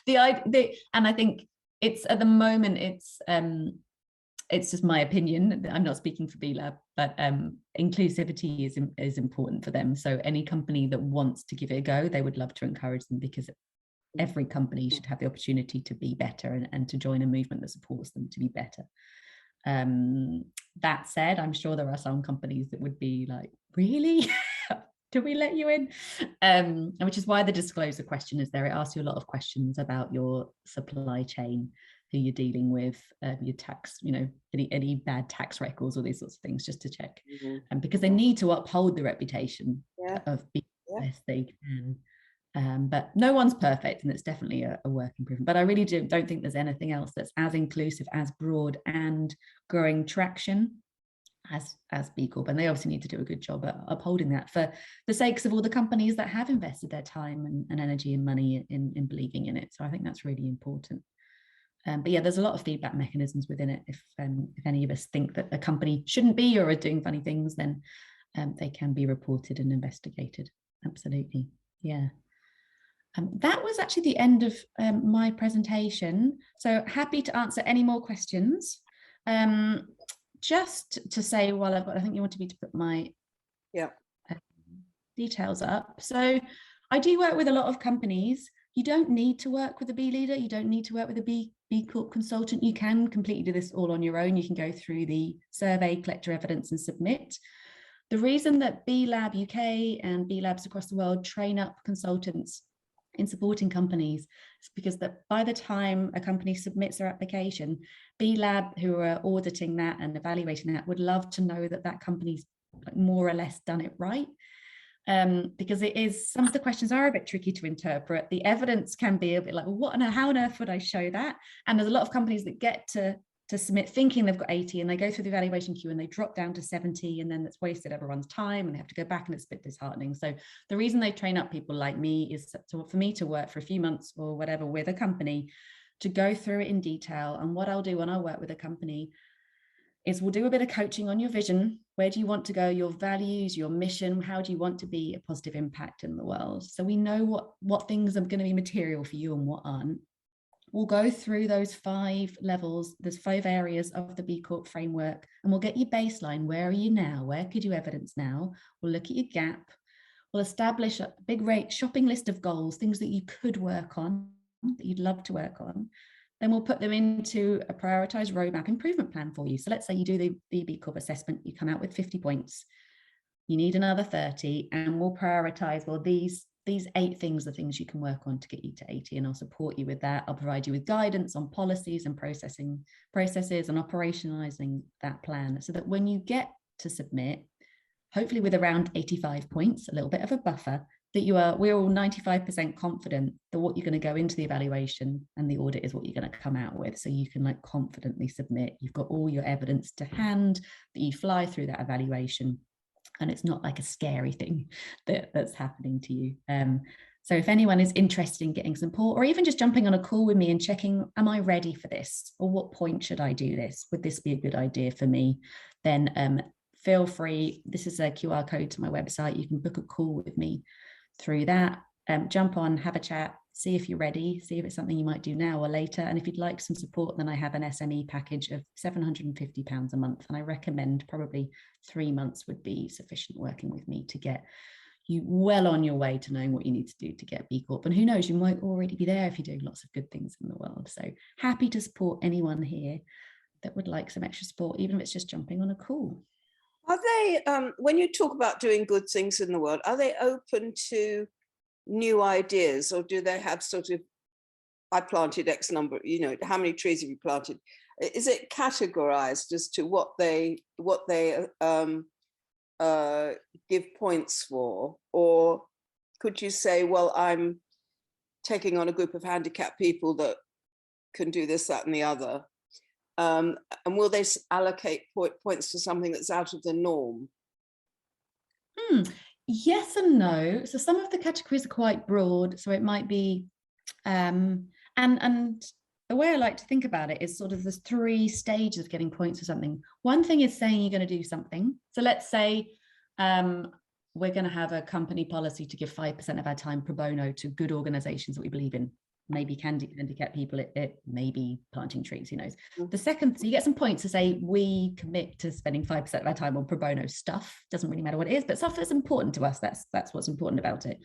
And I think it's at the moment, it's just my opinion. I'm not speaking for B Lab, but inclusivity is important for them. So any company that wants to give it a go, they would love to encourage them, because every company should have the opportunity to be better and to join a movement that supports them to be better. That said, I'm sure there are some companies that would be like, really? Do we let you in? Which is why the disclosure question is there. It asks you a lot of questions about your supply chain, who you're dealing with, your tax, any bad tax records, all these sorts of things, just to check. And because they need to uphold the reputation of being the best they can. But no one's perfect, and it's definitely a work improvement. But I really don't think there's anything else that's as inclusive, as broad, and growing traction as B Corp. And they obviously need to do a good job at upholding that for the sakes of all the companies that have invested their time and energy and money in believing in it. So I think that's really important. But yeah, there's a lot of feedback mechanisms within it. If any of us think that a company shouldn't be or are doing funny things, then they can be reported and investigated. Absolutely. Yeah. That was actually the end of my presentation. So happy to answer any more questions. Just to say, while I think you wanted me to put my details up. So I do work with a lot of companies. You don't need to work with a B leader. You don't need to work with a B Corp consultant. You can completely do this all on your own. You can go through the survey, collect your evidence and submit. The reason that B Lab UK and B Labs across the world train up consultants in supporting companies is because that by the time a company submits their application, B Lab, who are auditing that and evaluating that, would love to know that that company's more or less done it right. Because it is, some of the questions are a bit tricky to interpret. The evidence can be a bit like, well, how on earth would I show that? And there's a lot of companies that get to submit thinking they've got 80, and they go through the evaluation queue and they drop down to 70, and then that's wasted everyone's time and they have to go back, and it's a bit disheartening. So the reason they train up people like me is for me to work for a few months or whatever with a company to go through it in detail. And what I'll do when I work with a company is we'll do a bit of coaching on your vision. Where do you want to go? Your values, your mission, how do you want to be a positive impact in the world? So we know what things are going to be material for you and what aren't. We'll go through those 5 levels, there's 5 areas of the B Corp framework, and we'll get you baseline. Where are you now? Where could you evidence now? We'll look at your gap. We'll establish a big shopping list of goals, things that you could work on, that you'd love to work on. Then we'll put them into a prioritized roadmap improvement plan for you. So let's say you do the B Corp assessment, you come out with 50 points. You need another 30, and we'll prioritize, well, these 8 things are things you can work on to get you to 80, and I'll support you with that. I'll provide you with guidance on policies and processes and operationalizing that plan, so that when you get to submit, hopefully with around 85 points, a little bit of a buffer, that we're all 95% confident that what you're going to go into the evaluation and the audit is what you're going to come out with. So you can confidently submit. You've got all your evidence to hand, that you fly through that evaluation, and it's not like a scary thing that's happening to you. So if anyone is interested in getting support, or even just jumping on a call with me and checking, am I ready for this? Or what point should I do this? Would this be a good idea for me? Then feel free. This is a QR code to my website. You can book a call with me through that. Jump on, have a chat, see if you're ready, see if it's something you might do now or later. And if you'd like some support, then I have an SME package of £750 a month. And I recommend probably 3 months would be sufficient working with me to get you well on your way to knowing what you need to do to get B Corp. And who knows, you might already be there if you're doing lots of good things in the world. So happy to support anyone here that would like some extra support, even if it's just jumping on a call. Are they, when you talk about doing good things in the world, are they open to new ideas, or do they have sort of, I planted X number, how many trees have you planted? Is it categorized as to what they give points for? Or could you say, well, I'm taking on a group of handicapped people that can do this, that, and the other? And will they allocate points to something that's out of the norm? Yes and no. So some of the categories are quite broad. So it might be, and the way I like to think about it is sort of there's 3 stages of getting points for something. One thing is saying you're going to do something. So let's say we're going to have a company policy to give 5% of our time pro bono to good organizations that we believe in. Maybe handicapped people, it may be planting trees, who knows. The second, so you get some points to say we commit to spending 5% of our time on pro bono stuff. Doesn't really matter what it is, but stuff that's important to us. That's what's important about it.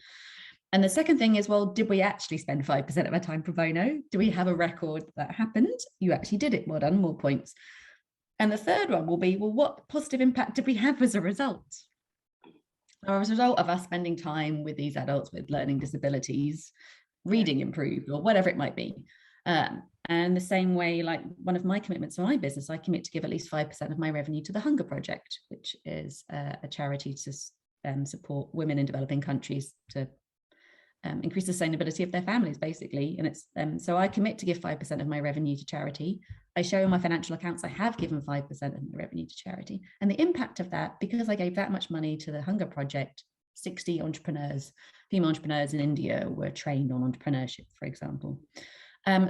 And the second thing is, well, did we actually spend 5% of our time pro bono? Do we have a record that happened? You actually did it. Well done, more points. And the third one will be, well, what positive impact did we have as a result? Or as a result of us spending time with these adults with learning disabilities, reading improved, or whatever it might be. And the same way, like one of my commitments in my business, I commit to give at least 5% of my revenue to the Hunger Project, which is a charity to support women in developing countries to increase the sustainability of their families, basically. And it's so I commit to give 5% of my revenue to charity. I show in my financial accounts I have given 5% of my revenue to charity. And the impact of that, because I gave that much money to the Hunger Project, 60 entrepreneurs, female entrepreneurs in India were trained on entrepreneurship, for example.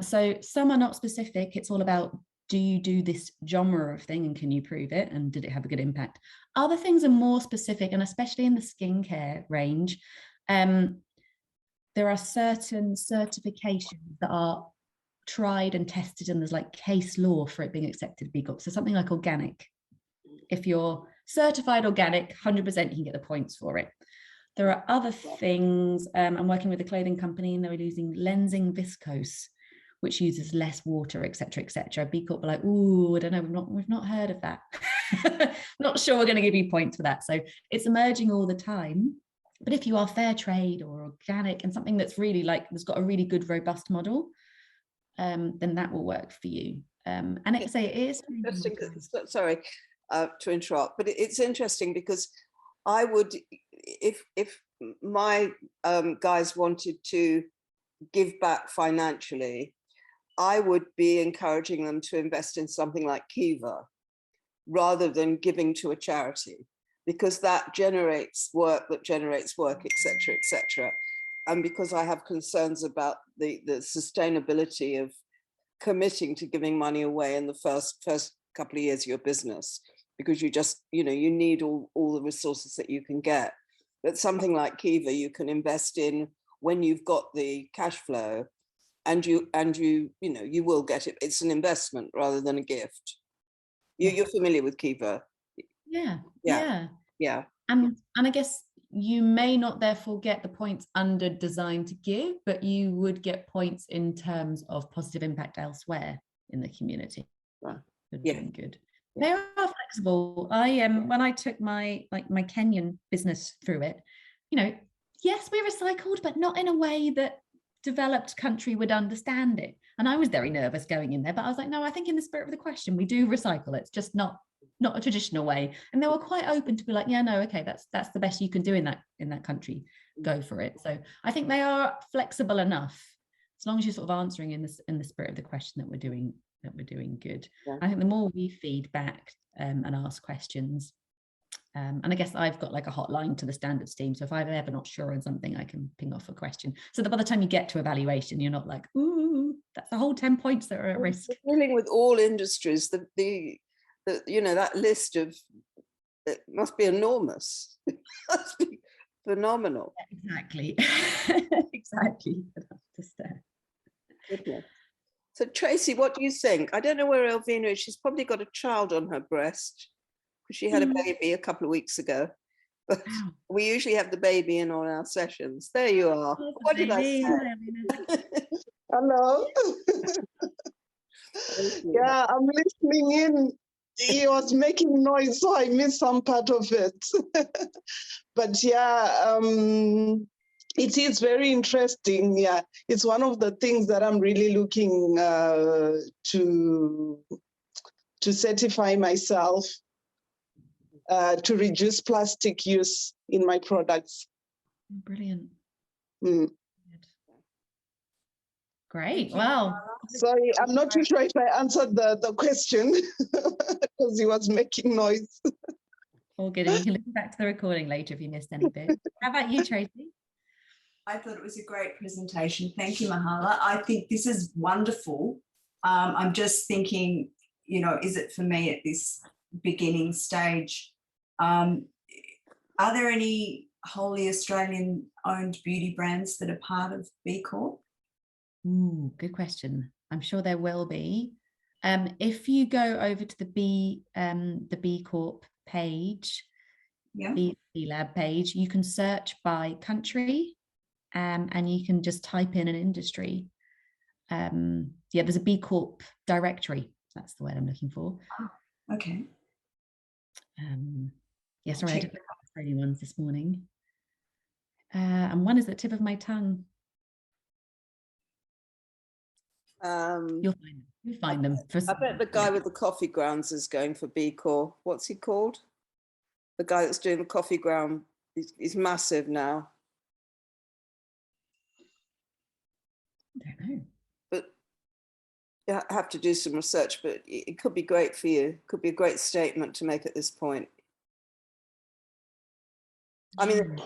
So some are not specific. It's all about, do you do this genre of thing and can you prove it? And did it have a good impact? Other things are more specific, and especially in the skincare range, there are certain certifications that are tried and tested, and there's like case law for it being accepted B Corp. So something like organic. If you're certified organic, 100% you can get the points for it. There are other things. I'm working with a clothing company and they were using lensing viscose, which uses less water, et cetera, B Corp were like, ooh, I don't know, we've not heard of that. Not sure we're going to give you points for that. So it's emerging all the time. But if you are fair trade or organic and something that's really like, that's got a really good, robust model, then that will work for you. And like I say, it is interesting. Sorry to interrupt, but it's interesting because I would, if my guys wanted to give back financially, I would be encouraging them to invest in something like Kiva rather than giving to a charity, because that generates work, etc. And because I have concerns about the sustainability of committing to giving money away in the first couple of years of your business, because you just, you need all the resources that you can get. But something like Kiva, you can invest in when you've got the cash flow, and you will get it. It's an investment rather than a gift. You're familiar with Kiva? Yeah. And I guess you may not therefore get the points under design to give, but you would get points in terms of positive impact elsewhere in the community. Right. Good. They are flexible. When I took my Kenyan business through it, yes, we recycled, but not in a way that developed country would understand it. And I was very nervous going in there, but I was like, no, I think in the spirit of the question, we do recycle. It's just not a traditional way. And they were quite open to be like, yeah, no, okay, that's the best you can do in that country. Go for it. So I think they are flexible enough, as long as you're sort of answering in the spirit of the question that we're doing good. Yeah. I think the more we feed back and ask questions, and I guess I've got like a hotline to the standards team. So if I'm ever not sure on something, I can ping off a question. So that by the time you get to evaluation, you're not like, ooh, that's a whole 10 points that are at risk. Dealing with all industries, that list of, it must be enormous. It must be phenomenal. Exactly. Exactly. Goodness. So Tracy, what do you think? I don't know where Elvina is. She's probably got a child on her breast, because she had a baby a couple of weeks ago. But we usually have the baby in on our sessions. There you are. What did I say? Hello. Yeah, I'm listening in. He was making noise, so I missed some part of it. But yeah, it is very interesting. Yeah, it's one of the things that I'm really looking to certify myself, to reduce plastic use in my products. Brilliant. Mm. Great. Wow. Sorry, I'm not too sure if I answered the question because he was making noise. All good. And you can listen back to the recording later if you missed any bit. How about you, Tracy? I thought it was a great presentation. Thank you, Mehala. I think this is wonderful. I'm just thinking, is it for me at this beginning stage? Are there any wholly Australian-owned beauty brands that are part of B Corp? Ooh, good question. I'm sure there will be. If you go over to the B Corp page, yeah, B Lab page, you can search by country. and you can just type in an industry. Yeah, there's a B Corp directory. That's the word I'm looking for. Okay. Yeah, sorry, I didn't look at the ones this morning. And one is at the tip of my tongue. You'll find them. I bet the guy with the coffee grounds is going for B Corp. What's he called? The guy that's doing the coffee ground, he's massive now. I don't know. But you have to do some research, but it could be great for you. Could be a great statement to make at this point. I mean,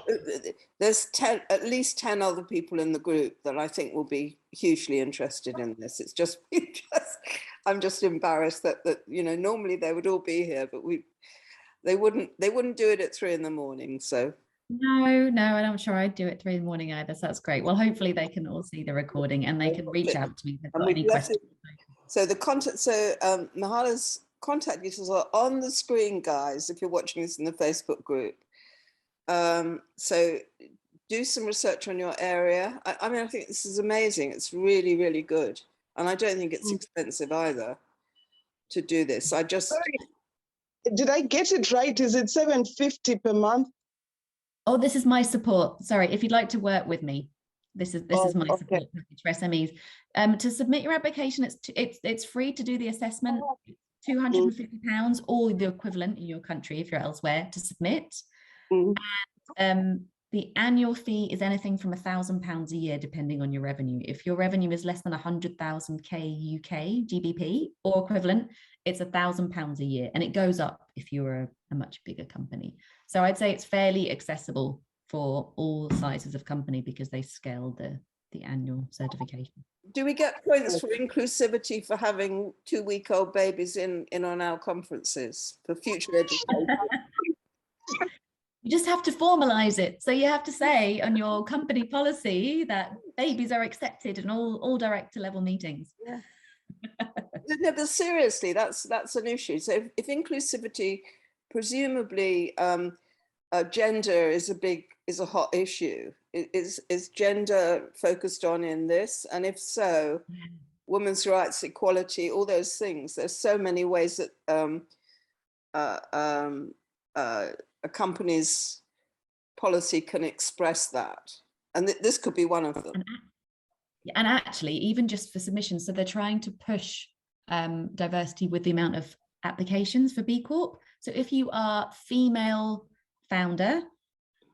there's at least 10 other people in the group that I think will be hugely interested in this. It's just, I'm just embarrassed that you know, normally they would all be here, but they wouldn't do it at 3 in the morning. So no, and I'm sure I'd do it 3 in the morning either. So that's great. Well, hopefully they can all see the recording and they can reach out to me if they've got any questions. So the contact, Mehala's contact details are on the screen, guys, if you're watching this in the Facebook group. So do some research on your area. I mean, I think this is amazing. It's really, really good. And I don't think it's expensive either to do this. I just... Sorry, did I get it right? Is it $750 per month? Oh, this is my support. Sorry, if you'd like to work with me, this is my support package for SMEs. To submit your application, it's free to do the assessment. £250 or the equivalent in your country if you're elsewhere to submit. And the annual fee is anything from £1,000 a year, depending on your revenue. If your revenue is less than 100,000 UK GBP or equivalent, it's £1,000 a year, and it goes up if you're a much bigger company. So I'd say it's fairly accessible for all sizes of company because they scale the annual certification. Do we get points for inclusivity for having 2-week-old babies in on our conferences for future education? You just have to formalize it. So you have to say on your company policy that babies are accepted in all director level meetings. Yeah. No, but seriously, that's an issue. So if inclusivity, presumably gender is a hot issue. Is gender focused on in this? And if so, women's rights, equality, all those things. There's so many ways that a company's policy can express that. And this could be one of them. And actually, even just for submissions, so they're trying to push diversity with the amount of applications for B Corp. So if you are female founder,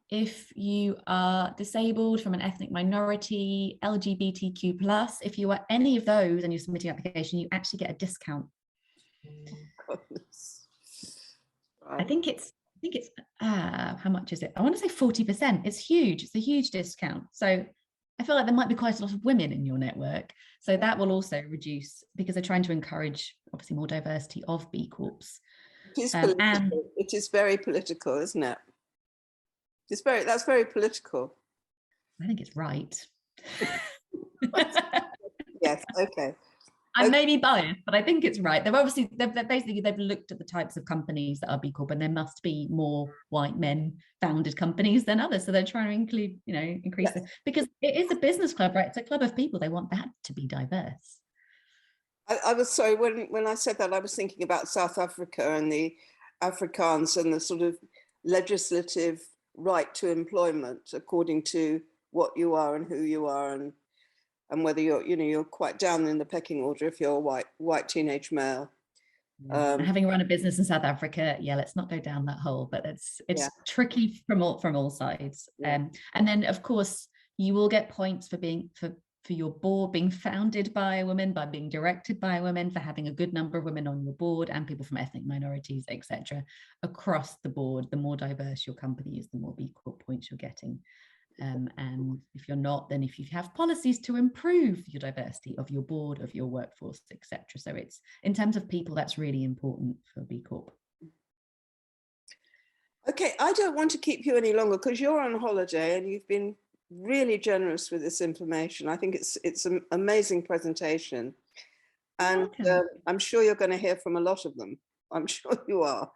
if you are disabled, from an ethnic minority, LGBTQ+, if you are any of those and you're submitting an application, you actually get a discount. I think it's how much is it? I want to say 40%. It's huge. It's a huge discount. So I feel like there might be quite a lot of women in your network. So that will also reduce, because they're trying to encourage obviously more diversity of B Corps. It is very political, isn't it? That's very political. I think it's right. Yes, okay. I may be biased, but I think it's right. They've looked at the types of companies that are B Corp, and there must be more white men founded companies than others. So they're trying to include, increase it, because it is a business club, right? It's a club of people. They want that to be diverse. I was sorry, when I said that, I was thinking about South Africa and the Afrikaans and the sort of legislative right to employment according to what you are and who you are, and whether you're quite down in the pecking order if you're a white teenage male. Having run a business in South Africa, let's not go down that hole, but it's tricky from all sides. And then of course you will get points for your board being founded by a woman, by being directed by a woman, for having a good number of women on your board and people from ethnic minorities, etc. Across the board, the more diverse your company is, the more B Corp points you're getting. And if you're not, then if you have policies to improve your diversity of your board, of your workforce, etc. So it's, in terms of people, that's really important for B Corp. Okay, I don't want to keep you any longer because you're on holiday and you've been really generous with this information. I think it's an amazing presentation, and I'm sure you're going to hear from a lot of them. I'm sure you are.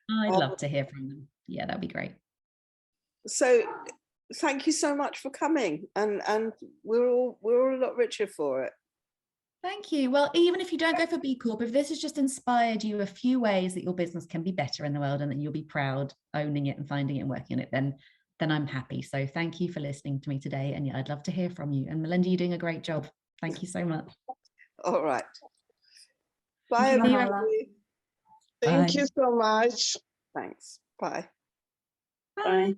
I'd love to hear from them. Yeah, that'd be great. So thank you so much for coming, and we're all a lot richer for it. Thank you. Well, even if you don't go for B Corp, if this has just inspired you a few ways that your business can be better in the world and that you'll be proud owning it and finding it and working on it, then I'm happy. So thank you for listening to me today. And yeah, I'd love to hear from you. And Melinda, you're doing a great job. Thank you so much. All right. Bye, Thank you, everybody. Mehala. Thank Bye. you so much. Thanks. Bye. Bye.